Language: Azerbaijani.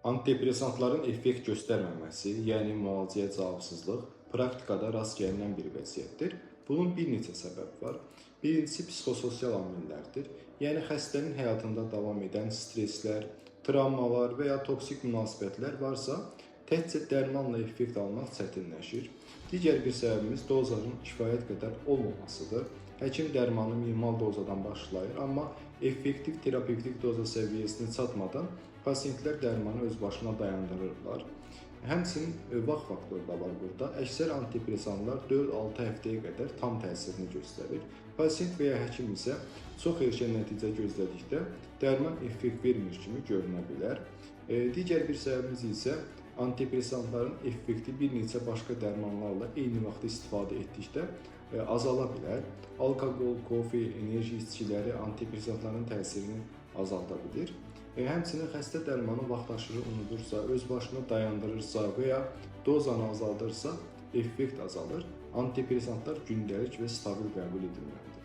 Antidepressantların effekt göstərməməsi, yəni müalicəyə cavabsızlıq praktikada rast gəlinən bir vəziyyətdir. Bunun bir neçə səbəbi var. Birincisi psixososial amillərdir. Yəni xəstənin həyatında davam edən stresslər, travmalar və ya toksik münasibətlər varsa, təkcə dərmanla effekt almaq çətinləşir. Digər bir səbəbimiz dozajın kifayət qədər olmamasıdır. Həkim dərmanı minimal dozadan başlayır, amma effektiv terapevtik doza səviyyəsinə çatmadan pasientlər dərmanı öz başına dayandırırlar. Həmçinin vaxt faktoru da var burada. Əksər antidepressanlar 4-6 həftəyə qədər tam təsirini göstərir. Pasient və ya həkim isə çox erkən nəticə gözlədikdə dərman effekt vermir kimi görünə bilər. Digər bir səbəbimiz isə antidepressantların effekti bir neçə başqa dərmanlarla eyni vaxtda istifadə etdikdə azala bilər. Alkoqol, kofe, enerji içkiləri antidepressantların təsirini azalda bilir. Həmçinin xəstə dərmanı vaxtaşırı unudursa, öz başına dayandırırsa və ya dozanı azaldırsa, effekt azalır. Antidepressantlar gündəlik və stabil qəbul edilməlidir.